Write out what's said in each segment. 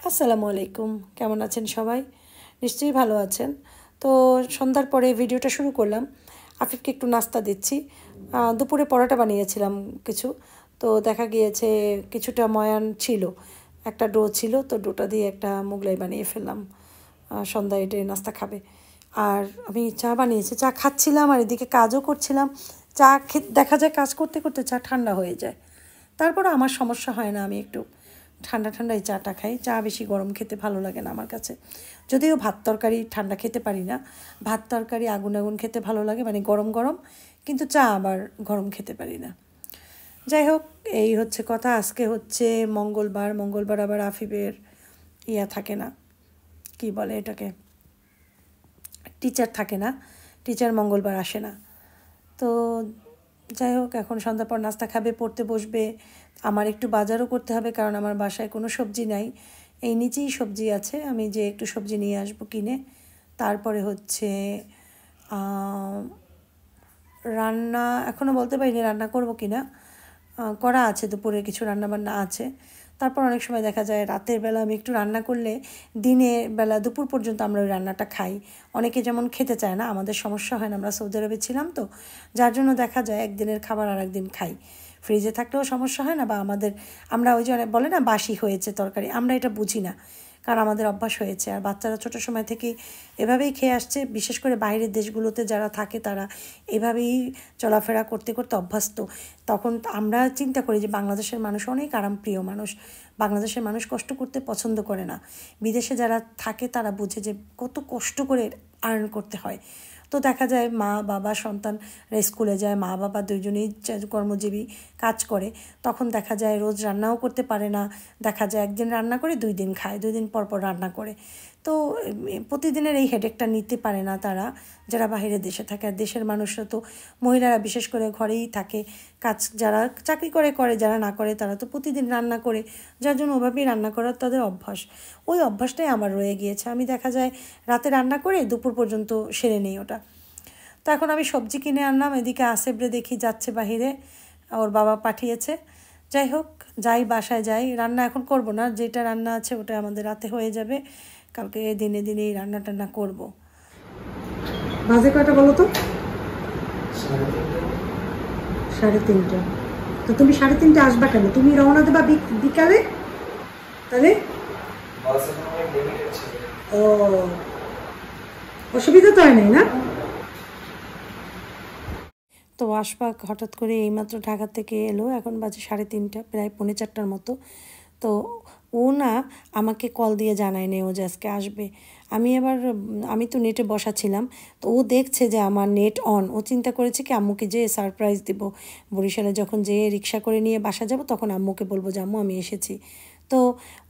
আসসালামু আলাইকুম, কেমন আছেন সবাই? নিশ্চয়ই ভালো আছেন। তো সন্ধ্যার পরে ভিডিওটা শুরু করলাম। আফিফকে একটু নাস্তা দিচ্ছি। দুপুরে পরোটা বানিয়েছিলাম কিছু, তো দেখা গিয়েছে কিছুটা ময়ান ছিল, একটা ডো ছিল, তো ডোটা দিয়ে একটা মোগলাই বানিয়ে ফেললাম। সন্ধ্যায় এটাই নাস্তা খাবে। আর আমি চা বানিয়েছি, চা খাচ্ছিলাম আর এদিকে কাজও করছিলাম। চা দেখা যায় কাজ করতে করতে চা ঠান্ডা হয়ে যায়। তারপরে আমার সমস্যা হয় না, আমি একটু ঠান্ডা ঠান্ডাই চাটা খাই। চা বেশি গরম খেতে ভালো লাগে না আমার কাছে। যদিও ভাত তরকারি ঠান্ডা খেতে পারি না, ভাত তরকারি আগুন আগুন খেতে ভালো লাগে, মানে গরম গরম, কিন্তু চা আবার গরম খেতে পারি না। যাই হোক, এই হচ্ছে কথা। আজকে হচ্ছে মঙ্গলবার, মঙ্গলবার আবার আফিফের থাকে না, কি বলে এটাকে, টিচার থাকে না, টিচার মঙ্গলবার আসে না। তো যাই হোক, এখন সন্ধ্যার পর নাস্তা খাবে, পড়তে বসবে। আমার একটু বাজারও করতে হবে, কারণ আমার বাসায় কোনো সবজি নাই। এই নিচেই সবজি আছে, আমি যে একটু সবজি নিয়ে আসবো কিনে। তারপরে হচ্ছে রান্না এখনও বলতে পারিনি রান্না করব কি না, করা আছে, দুপুরে কিছু রান্নাবান্না আছে। তারপর অনেক সময় দেখা যায় রাতের বেলা আমি একটু রান্না করলে দিনের বেলা দুপুর পর্যন্ত আমরা ওই রান্নাটা খাই। অনেকে যেমন খেতে চায় না, আমাদের সমস্যা হয় না, আমরা সৌদি আরবে ছিলাম তো, যার জন্য দেখা যায় একদিনের খাবার আর একদিন খাই। ফ্রিজে থাকলেও সমস্যা হয় না, বা আমরা ওই যে বলে না বাসি হয়েছে তরকারি, আমরা এটা বুঝি না, কারণ আমাদের অভ্যাস হয়েছে। আর বাচ্চারা ছোটো সময় থেকেই এভাবেই খেয়ে আসছে। বিশেষ করে বাইরের দেশগুলোতে যারা থাকে তারা এভাবেই চলাফেরা করতে করতে অভ্যস্ত। তখন আমরা চিন্তা করি যে বাংলাদেশের মানুষ অনেক আরামপ্রিয় মানুষ, বাংলাদেশের মানুষ কষ্ট করতে পছন্দ করে না। বিদেশে যারা থাকে তারা বুঝে যে কত কষ্ট করে আর্ন করতে হয়। তো দেখা যায় মা বাবা সন্তানরা স্কুলে যায়, মা বাবা দুইজনেই কর্মজীবী, কাজ করে, তখন দেখা যায় রোজ রান্নাও করতে পারে না। দেখা যায় একদিন রান্না করে 2 দিন খায়, 2 দিন পর পর রান্না করে। তো প্রতিদিনের এই হেডেকটা নিতে পারে না তারা, যারা বাইরের দেশে থাকে। আর দেশের মানুষরা তো, মহিলারা বিশেষ করে ঘরেই থাকে, কাজ যারা চাকরি করে, যারা না করে তারা তো প্রতিদিন রান্না করে, যার জন্য ওভাবেই রান্না করার তাদের অভ্যাস। ওই অভ্যাসটাই আমার রয়ে গিয়েছে। আমি দেখা যায় রাতে রান্না করে দুপুর পর্যন্ত সেরে নেই ওটা। তো এখন আমি সবজি কিনে আনলাম, এদিকে আসেবরে দেখি যাচ্ছে বাহিরে, ওর বাবা পাঠিয়েছে। যাই হোক, যাই বাসায় যাই, রান্না এখন করব না, যেটা রান্না আছে ওটা আমাদের রাতে হয়ে যাবে। কালকে দিনে দিনে এই রান্না টান্না করবো। বাজে কয়টা বলো তো? 3:30। তো তুমি 3:30 আসবা কেন? তুমি রওনা দেবা বিকালে, তাহলে ও অসুবিধা তো হয় নাই না? তো আশফাক হঠাৎ করে এইমাত্র ঢাকা থেকে এলো, এখন বাজে 3:30, প্রায় 3:45টার মতো। তো ও না আমাকে কল দিয়ে জানায় নি ও যে আজকে আসবে। আমি তো নেটে বসা ছিলাম, তো ও দেখছে যে আমার নেট অন, ও চিন্তা করেছে কি আম্মুকে যেয়ে সারপ্রাইজ দিব। বরিশালে যখন যেয়ে রিক্সা করে নিয়ে বাসা যাব তখন আম্মুকে বলবো যে আম্মু আমি এসেছি। তো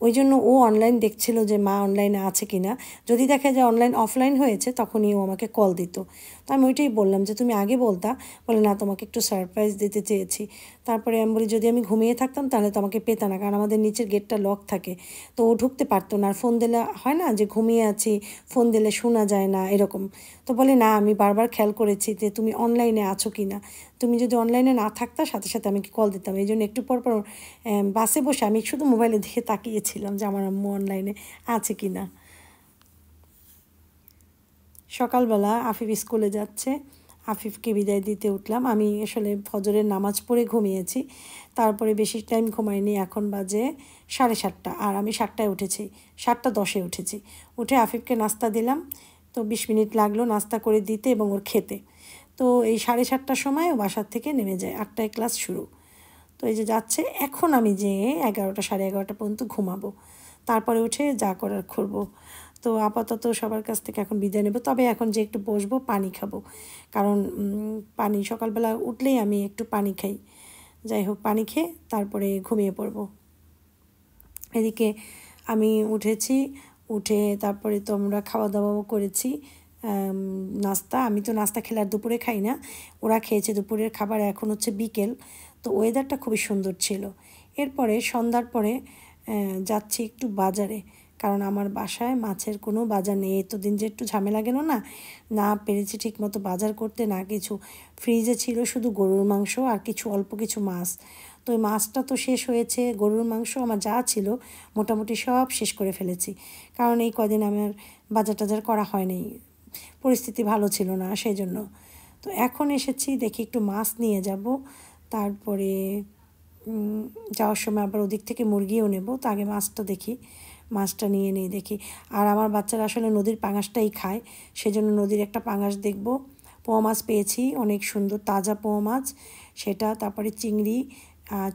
ওই জন্য ও অনলাইন দেখছিল যে মা অনলাইনে আছে কি না। যদি দেখে যে অনলাইন অফলাইন হয়েছে তখনই ও আমাকে কল দিত। তো আমি ওইটাই বললাম যে তুমি আগে বলতা, বলে না তোমাকে একটু সারপ্রাইজ দিতে চেয়েছি। তারপরে আমি বলি যদি আমি ঘুমিয়ে থাকতাম তাহলে তো আমাকে পেত না, কারণ আমাদের নিচের গেটটা লক থাকে, তো ও ঢুকতে পারতো না। আর ফোন দিলে হয় না যে ঘুমিয়ে আছি, ফোন দিলে শোনা যায় না এরকম। তো বলে না আমি বারবার খেয়াল করেছি যে তুমি অনলাইনে আছো কি না, তুমি যদি অনলাইনে না থাকতা সাথে সাথে আমি কল দিতাম। এই জন্য একটু পর পর বাসে বসে আমি শুধু মোবাইলের দিকে তাকিয়েছিলাম যে আমার আম্মু অনলাইনে আছে কি না। সকালবেলা আফিফ স্কুলে যাচ্ছে, আফিফকে বিদায় দিতে উঠলাম। আমি আসলে ফজরের নামাজ পড়ে ঘুমিয়েছি, তারপরে বেশি টাইম ঘুমাইনি। এখন বাজে 7:30, আর আমি 7টায় উঠেছি, 7:10-এ উঠেছি। উঠে আফিফকে নাস্তা দিলাম, তো 20 মিনিট লাগলো নাস্তা করে দিতে এবং ওর খেতে। তো এই 7:30টার সময় ও বাসার থেকে নেমে যায়, 8টায় ক্লাস শুরু। তো এই যে যাচ্ছে, এখন আমি যেয়ে 11টা 11:30 পর্যন্ত ঘুমাবো, তারপরে উঠে যা করার করবো। তো আপাতত সবার কাছ থেকে এখন বিদায় নেব। তবে এখন যে একটু বসবো, পানি খাবো, কারণ পানি সকালবেলা উঠলেই আমি একটু পানি খাই। যাই হোক, পানি খেয়ে তারপরে ঘুমিয়ে পড়বো। এদিকে আমি উঠেছি, উঠে তারপরে তো আমরা খাওয়া দাওয়াও করেছি, নাস্তা। আমি তো নাস্তা খেলে আর দুপুরে খাই না, ওরা খেয়েছে দুপুরের খাবার। এখন হচ্ছে বিকেল, তো ওয়েদারটা খুবই সুন্দর ছিল। এরপরে সন্ধ্যার পরে যাচ্ছি একটু বাজারে, কারণ আমার বাসায় মাছের কোনো বাজার নেই। এতদিন যে একটু ঝামেলা গেল না, না পেরেছি ঠিকমতো বাজার করতে, না কিছু। ফ্রিজে ছিল শুধু গরুর মাংস আর কিছু অল্প কিছু মাছ। তো ওই মাছটা তো শেষ হয়েছে, গরুর মাংস আমার যা ছিল মোটামুটি সব শেষ করে ফেলেছি, কারণ এই কদিন আমার বাজার টাজার করা হয়নি, পরিস্থিতি ভালো ছিল না সেই জন্য। তো এখন এসেছি, দেখি একটু মাছ নিয়ে যাব, তারপরে যাওয়ার সময় আবার ওদিক থেকে মুরগিও নেব। তো আগে মাছটা দেখি, মাছটা নিয়ে নেই দেখি। আর আমার বাচ্চারা আসলে নদীর পাঙাশটাই খায়, সেজন্য নদীর একটা পাঙাশ দেখব। পোয়া মাছ পেয়েছি, অনেক সুন্দর তাজা পোয়া মাছ সেটা। তারপরে চিংড়ি,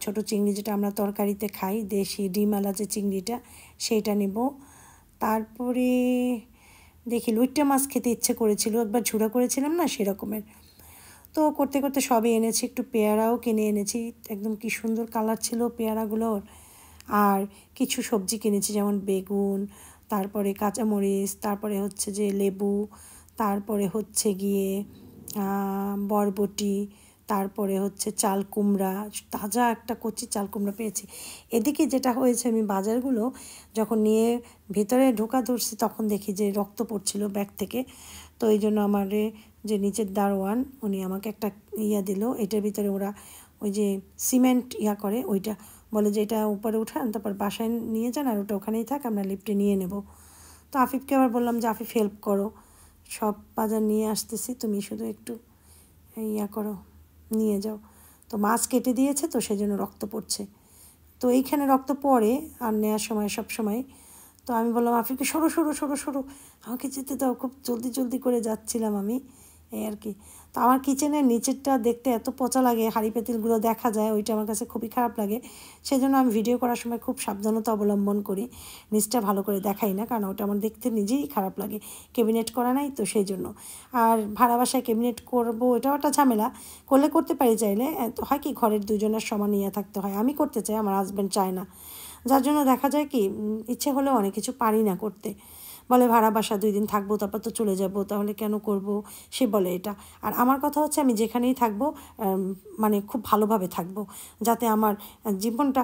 ছোট চিংড়ি যেটা আমরা তরকারিতে খাই, দেশি ডিমওয়ালা যে চিংড়িটা, সেইটা নেব। তারপরে দেখি লইট্টা মাছ খেতে ইচ্ছে করেছিল, একবার ঝুড়া করেছিলাম না সেরকমের। তো করতে করতে সবই এনেছি, একটু পেয়ারাও কিনে এনেছি, একদম কি সুন্দর কালার ছিল পেয়ারাগুলোর। আর কিছু সবজি কিনেছি, যেমন বেগুন, তারপরে কাঁচামরিচ, তারপরে হচ্ছে যে লেবু, তারপরে হচ্ছে গিয়ে বরবটি, তারপরে হচ্ছে চাল কুমড়া, তাজা একটা কচি চাল কুমড়া পেয়েছি। এদিকে যেটা হয়েছে, আমি বাজারগুলো যখন নিয়ে ভিতরে ঢোকা ধরছি তখন দেখি যে রক্ত পড়ছিল ব্যাগ থেকে। তো এই জন্য আমার যে নিচের দারোয়ান উনি আমাকে একটা দিল, এটার ভিতরে ওরা ওই যে সিমেন্ট করে, ওইটা বলে যে এটা উপরে উঠান, তারপর বাসায় নিয়ে যান, আর ওটা ওখানেই থাক, আমরা লিফটে নিয়ে নেব। তো আফিফকে আবার বললাম যে আফিফ হেল্প করো, সব বাজার নিয়ে আসতেছি, তুমি শুধু একটু করো, নিয়ে যাও। তো মাছ কেটে দিয়েছে, তো সেই জন্য রক্ত পড়ছে। তো এইখানে রক্ত পড়ে আর নেওয়ার সময় সব সময়। তো আমি বললাম আফিফকে সরো সরো সরো সরো, আমাকে যেতে দাও, খুব জলদি জলদি করে যাচ্ছিলাম আমি, এই আর কি। তো আমার কিচেনের নিচেরটা দেখতে এত পচা লাগে, হাঁড়ি পাতিলগুলো দেখা যায়, ওইটা আমার কাছে খুবই খারাপ লাগে। সেই জন্য আমি ভিডিও করার সময় খুব সাবধানতা অবলম্বন করি, নিচটা ভালো করে দেখাই না, কারণ ওটা আমার দেখতে নিজেই খারাপ লাগে। ক্যাবিনেট করা নাই তো সেই জন্য। আর ভাড়া বাসায় ক্যাবিনেট করবো, এটাও একটা ঝামেলা, করলে করতে পারি চাইলে, হয় কি ঘরের দুজনের সমান নিয়ে থাকতে হয়, আমি করতে চাই, আমার হাজব্যান্ড চায় না, যার জন্য দেখা যায় কি ইচ্ছে হলেও অনেক কিছু পারি না করতে। বলে ভাড়া বাসা 2 দিন থাকবো, তারপর তো চলে যাব, তাহলে কেন করব, সে বলে এটা। আর আমার কথা হচ্ছে আমি যেখানেই থাকবো মানে খুব ভালোভাবে থাকবো, যাতে আমার জীবনটা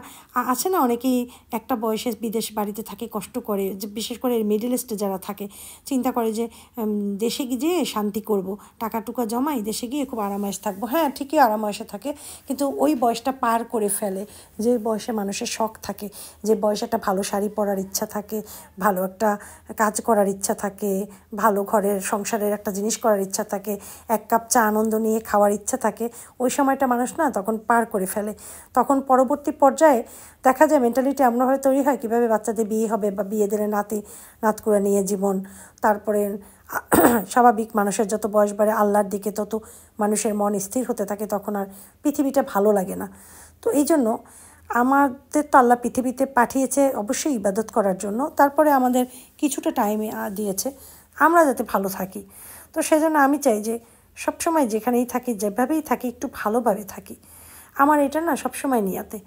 আছে না, অনেকেই একটা বয়সে বিদেশ বাড়িতে থাকে, কষ্ট করে, যে বিশেষ করে মিডল ইস্টে যারা থাকে, চিন্তা করে যে দেশে গিয়ে শান্তি করব, টাকা টুকা জমাই, দেশে গিয়ে খুব আরামায়েশ থাকবো। হ্যাঁ ঠিকই আরামায়েশে থাকে, কিন্তু ওই বয়সটা পার করে ফেলে, যে বয়সে মানুষের শখ থাকে, যে বয়সে একটা ভালো শাড়ি পরার ইচ্ছা থাকে, ভালো একটা কাজ করার ইচ্ছা থাকে, ভালো ঘরের সংসারের একটা জিনিস করার ইচ্ছা থাকে, 1 কাপ চা আনন্দ নিয়ে খাওয়ার ইচ্ছা থাকে, ওই সময়টা মানুষ না তখন পার করে ফেলে। তখন পরবর্তী পর্যায়ে দেখা যায় মেন্টালিটি এমনভাবে তৈরি হয়, কীভাবে বাচ্চাদের বিয়ে হবে, বা বিয়ে দিলে নাত করে নিয়ে জীবন। তারপরে স্বাভাবিক মানুষের যত বয়স বাড়ে আল্লাহর দিকে, তত মানুষের মন স্থির হতে থাকে, তখন আর পৃথিবীটা ভালো লাগে না। তো এই জন্য আমাদের তো আল্লাহ পৃথিবীতে পাঠিয়েছে অবশ্যই ইবাদত করার জন্য, তারপরে আমাদের কিছুটা টাইমে দিয়েছে আমরা যাতে ভালো থাকি। তো সেজন্য আমি চাই যে সবসময় যেখানেই থাকি, যেভাবেই থাকি, একটু ভালোভাবে থাকি। আমার এটা না সবসময় নিয়াতে।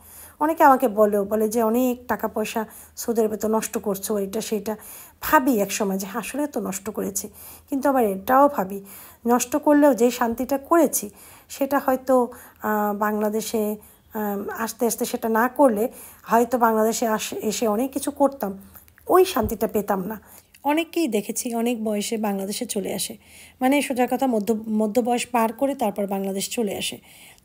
অনেকে আমাকে বলে যে অনেক টাকা পয়সা সুদের ভেতর নষ্ট করছো, এটা সেটা। ভাবি এক সময় যে আসলে তো নষ্ট করেছি, কিন্তু আবার এটাও ভাবি নষ্ট করলেও যে শান্তিটা করেছি সেটা হয়তো বাংলাদেশে আস্তে আস্তে সেটা না করলে হয়তো বাংলাদেশে এসে অনেক কিছু করতাম, ওই শান্তিটা পেতাম না। অনেককেই দেখেছি অনেক বয়সে বাংলাদেশে চলে আসে, মানে সোজা কথা মধ্য বয়স পার করে তারপর বাংলাদেশ চলে আসে।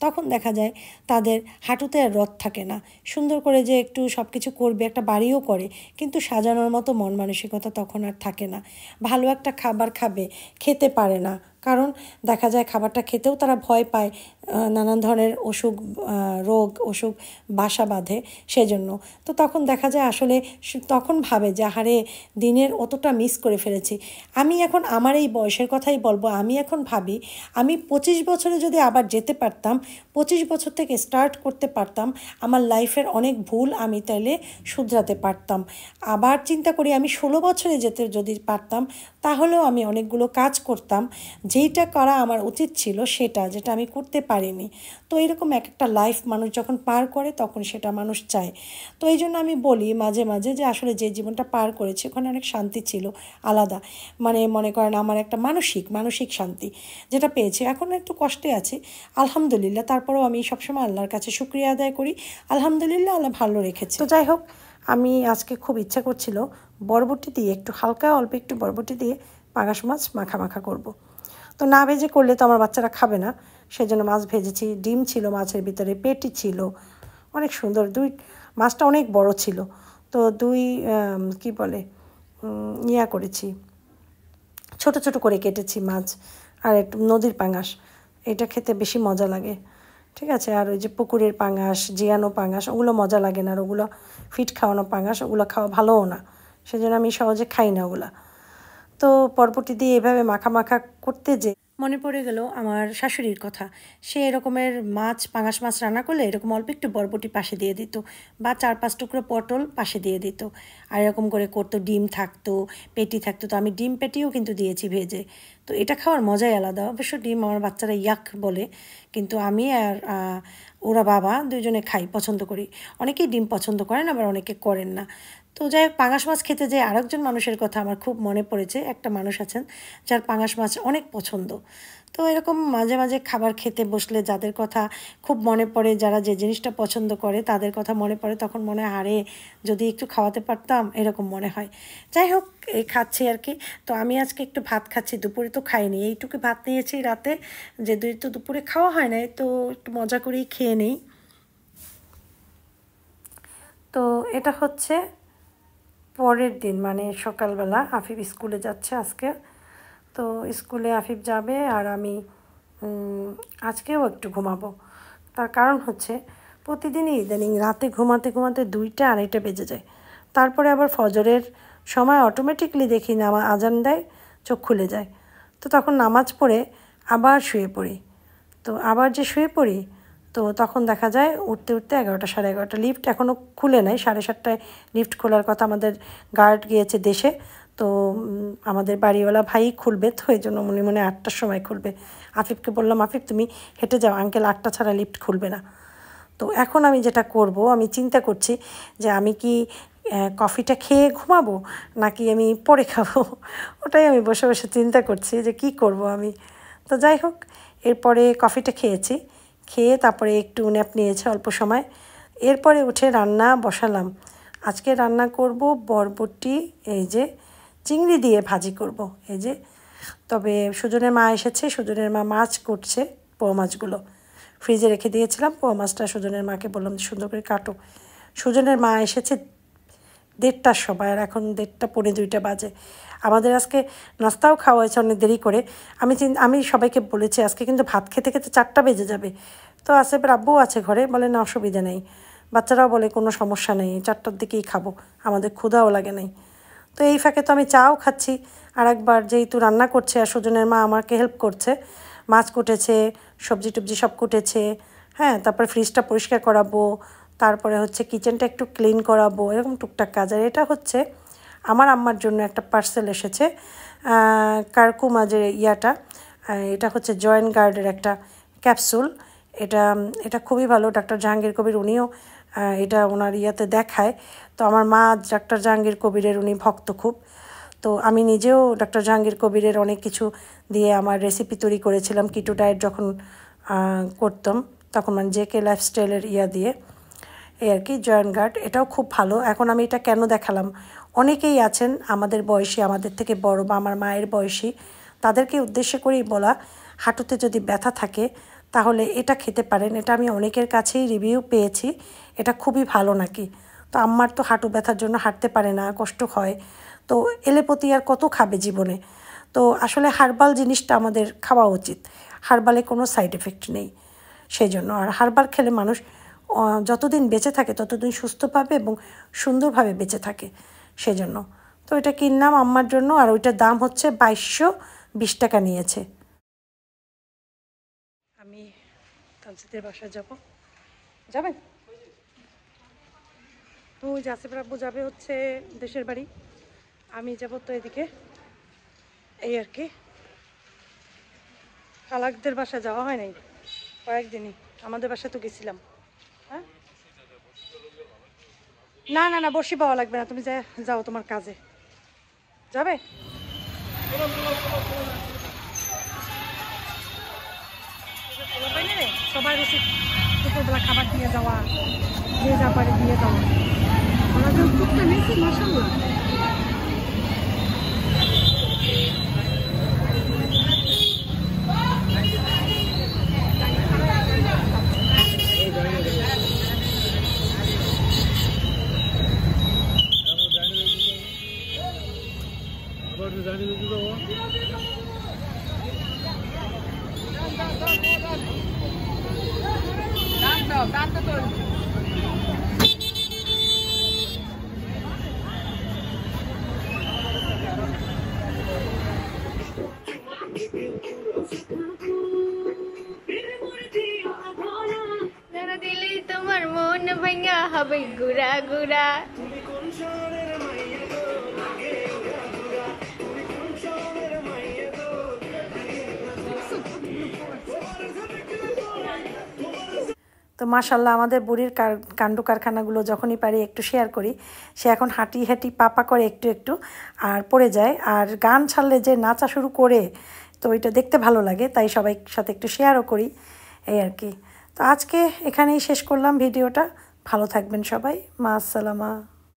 তখন দেখা যায় তাদের হাঁটুতে আর রথ থাকে না, সুন্দর করে যে একটু সব কিছু করবে, একটা বাড়িও করে, কিন্তু সাজানোর মতো মন মানসিকতা তখন আর থাকে না। ভালো একটা খাবার খাবে, খেতে পারে না, কারণ দেখা যায় খাবারটা খেতেও তারা ভয় পায়, নানান ধরনের অসুখ বাসা বাঁধে সেজন্য। তো তখন দেখা যায় আসলে তখন ভাবে যে আহারে দিনের অতটা মিস করে ফেলেছি। আমি এখন আমার এই বয়সের কথাই বলবো, আমি এখন ভাবি আমি 25 বছরে যদি আবার যেতে পারতাম, 25 বছর থেকে স্টার্ট করতে পারতাম, আমার লাইফের অনেক ভুল আমি তাইলে শুধরাতে পারতাম। আবার চিন্তা করি আমি 16 বছরে যেতে যদি পারতাম, তাহলেও আমি অনেকগুলো কাজ করতাম, যেইটা করা আমার উচিত ছিল, যেটা আমি করতে পারিনি। তো এরকম একটা লাইফ মানুষ যখন পার করে তখন সেটা মানুষ চায়। তো এই জন্য আমি বলি মাঝে মাঝে যে আসলে যে জীবনটা পার করেছি ওখানে অনেক শান্তি ছিল আলাদা, মানে মনে করেন আমার একটা মানসিক শান্তি যেটা পেয়েছি। এখন একটু কষ্টে আছি আলহামদুলিল্লাহ, তারপরেও আমি সবসময় আল্লাহর কাছে শুকরিয়া আদায় করি, আলহামদুলিল্লাহ আল্লাহ ভালো রেখেছে। তো যাই হোক, আমি আজকে খুব ইচ্ছা করছিল বরবটি দিয়ে একটু হালকা অল্প একটু বরবটি দিয়ে পাঙাশ মাছ মাখা করব। তো না ভেজে করলে তো আমার বাচ্চারা খাবে না, সেজন্য মাছ ভেজেছি, ডিম ছিল মাছের ভিতরে, পেটি ছিল, অনেক সুন্দর, মাছটা অনেক বড় ছিল। তো কি বলে ইয়া করেছি, ছোট ছোট করে কেটেছি মাছ, আর একটু নদীর পাঙাশ, এটা খেতে বেশি মজা লাগে। ঠিক আছে, আর ওই যে পুকুরের পাঙাশ, জিয়ানো পাঙাশ, ওগুলো মজা লাগে না, আর ওগুলো ফিট খাওয়ানো পাঙাশ, ওগুলো খাওয়া ভালোও না, সেজন্য আমি সহজে খাই না ওগুলা। তো বরবটি দিয়ে এভাবে মাখা মাখা করতে যে মনে পড়ে গেল আমার শাশুড়ির কথা। সে এরকমের পাঙাশ মাছ রান্না করলে এরকম অল্প একটু বরবটি পাশে দিয়ে দিত, বা 4-5 টুকরো পটল পাশে দিয়ে দিত, আর এরকম করে করতো। ডিম থাকতো, পেটি থাকতো, তো আমি ডিম পেটিও কিন্তু দিয়েছি ভেজে। তো এটা খাওয়ার মজাই আলাদা। অবশ্য ডিম আমার বাচ্চারা ইয়াক বলে, কিন্তু আমি আর ওরা বাবা দুজনে খাই, পছন্দ করি। অনেকেই ডিম পছন্দ করেন, আবার অনেকে করেন না। তো যাই হোক, পাঙাশ মাছ খেতে যে আরেকজন মানুষের কথা আমার খুব মনে পড়েছে। একটা মানুষ আছেন যার পাঙাশ মাছ অনেক পছন্দ। তো এরকম মাঝে মাঝে খাবার খেতে বসলে যাদের কথা খুব মনে পড়ে, যারা যে জিনিসটা পছন্দ করে তাদের কথা মনে পড়ে, তখন মনে হয় আরে যদি একটু খাওয়াতে পারতাম, এরকম মনে হয়। যাই হোক, এই খাচ্ছি আর কি। তো আমি আজকে একটু ভাত খাচ্ছি, দুপুরে তো খাইনি, এইটুকু ভাত নিয়েছি রাতে, যে তো দুপুরে খাওয়া হয় না, তো একটু মজা করেই খেয়ে নিই। তো এটা হচ্ছে পরের দিন, মানে সকালবেলা আফিফ স্কুলে যাচ্ছে আজকে। তো স্কুলে আফিফ যাবে, আর আমি আজকেও একটু ঘুমাবো। তার কারণ হচ্ছে প্রতিদিনই ইদানিং রাতে ঘুমাতে ঘুমাতে 2টা-2:30 বেজে যায়। তারপরে আবার ফজরের সময় অটোমেটিকলি দেখি আজান দেয়, চোখ খুলে যায়। তো তখন নামাজ পড়ে আবার শুয়ে পড়ি। তো আবার যে শুয়ে পড়ি, তো তখন দেখা যায় উঠতে উঠতে 11টা-11:30। লিফট এখনও খুলে নাই, 7:30টায় লিফট খোলার কথা। আমাদের গার্ড গিয়েছে দেশে, তো আমাদের বাড়িওয়ালা ভাই খুলবে, তো এই জন্য মনে মনে 8টার সময় খুলবে। আফিফকে বললাম, আফিফ তুমি হেঁটে যাও, আঙ্কেল 8টা ছাড়া লিফট খুলবে না। তো এখন আমি যেটা করব, আমি চিন্তা করছি যে আমি কি কফিটা খেয়ে ঘুমাবো নাকি আমি পরে খাবো। ওটাই আমি বসে বসে চিন্তা করছি যে কি করব আমি। তো যাই হোক, এরপরে কফিটা খেয়েছি, খেয়ে তারপরে একটু ন্যাপ নিয়েছে অল্প সময়। এরপরে উঠে রান্না বসালাম। আজকে রান্না করব বরবটি, এই যে চিংড়ি দিয়ে ভাজি করব, এই যে। তবে সুজনের মা এসেছে, সুজনের মা মাছ করছে, পোয়া মাছগুলো ফ্রিজে রেখে দিয়েছিলাম। পোয়া মাছটা সুজনের মাকে বললাম সুন্দর করে কাটো। সুজনের মা এসেছে 1:30টার সময়, আর এখন 1:30-2:45 বাজে। আমাদের আজকে নাস্তাও খাওয়া হয়েছে অনেক দেরি করে। আমি সবাইকে বলেছি আজকে কিন্তু ভাত খেতে খেতে 4টা বেজে যাবে। তো আসিফের আব্বুও আছে ঘরে, বলে না অসুবিধা নেই। বাচ্চারাও বলে কোনো সমস্যা নেই, 4টার দিকেই খাবো, আমাদের ক্ষুধাও লাগে নাই। তো এই ফাঁকে তো আমি চাও খাচ্ছি। আর একবার যেহেতু রান্না করছে, আর সুজনের মা আমাকে হেল্প করছে, মাছ কুটেছে, সবজি টবজি সব কুটেছে, হ্যাঁ। তারপরে ফ্রিজটা পরিষ্কার করাবো, তারপরে হচ্ছে কিচেনটা একটু ক্লিন করাবো, এরকম টুকটাক কাজ। আর এটা হচ্ছে আমার আম্মার জন্য একটা পার্সেল এসেছে, কারকুমা যে ইয়াটা, এটা হচ্ছে জয়েন্ট গার্ডের একটা ক্যাপসুল। এটা খুবই ভালো। ডাক্তার জাহাঙ্গীর কবির উনিও এটা ওনার ইয়াতে দেখায়। তো আমার মা ডাক্তার জাহাঙ্গীর কবিরের উনি ভক্ত খুব। তো আমি নিজেও ডাক্তার জাহাঙ্গীর কবিরের অনেক কিছু দিয়ে আমার রেসিপি তৈরি করেছিলাম কিটো ডায়েট যখন করতাম, তখন মানে জেকে লাইফস্টাইলের ইয়া দিয়ে, এই আর কি। জয়েন্ট গার্ড এটাও খুব ভালো। এখন আমি এটা কেন দেখালাম, অনেকেই আছেন আমাদের বয়সী, আমাদের থেকে বড়, বা আমার মায়ের বয়সী, তাদেরকে উদ্দেশ্য করেই বলা, হাঁটুতে যদি ব্যথা থাকে তাহলে এটা খেতে পারেন। এটা আমি অনেকের কাছেই রিভিউ পেয়েছি, এটা খুবই ভালো নাকি। তো আম্মার তো হাঁটু ব্যথার জন্য হাঁটতে পারে না, কষ্ট হয়। তো এলোপ্যাথি আর কত খাবে জীবনে। তো আসলে হার্বাল জিনিসটা আমাদের খাওয়া উচিত। হার্বালে কোনো সাইড এফেক্ট নেই, সেই জন্য। আর হার্বাল খেলে মানুষ যতদিন বেঁচে থাকে ততদিন সুস্থ পাবে এবং সুন্দরভাবে বেঁচে থাকে, সেজন্য। তো এটা কিনলাম আম্মার জন্য, আর ওইটার দাম হচ্ছে 2220 টাকা নিয়েছে। আমি তানজিদের বাসায় যাবেন? তো ওই যে আসিফ আব্বু যাবে হচ্ছে দেশের বাড়ি, আমি যাব তো এদিকে, এই আর কি। খালাকদের বাসা যাওয়া হয় নাই কয়েকদিনই, আমাদের বাসায় তো গেছিলাম। হ্যাঁ, না না না, বসি পাওয়া লাগবে না, তুমি যাও তোমার কাজে। যাবে? সবাই উচিত দুপুরবেলা খাবার দিয়ে যাওয়া, যে যা পারে দিয়ে যাওয়া। মাশাআল্লাহ। দিলেই তোমার মন ভাঙা হবে গুড়া গুড়া। তো মাশাল্লাহ আমাদের বুড়ির কাণ্ড কারখানাগুলো যখনই পারি একটু শেয়ার করি। সে এখন হাঁটি হাঁটি পাপা করে একটু একটু আর পড়ে যায়, আর গান ছাড়লে যে নাচা শুরু করে, তো এটা দেখতে ভালো লাগে, তাই সবাই সাথে একটু শেয়ারও করি এই আর কি। তো আজকে এখানেই শেষ করলাম ভিডিওটা। ভালো থাকবেন সবাই, মা আসসালামা।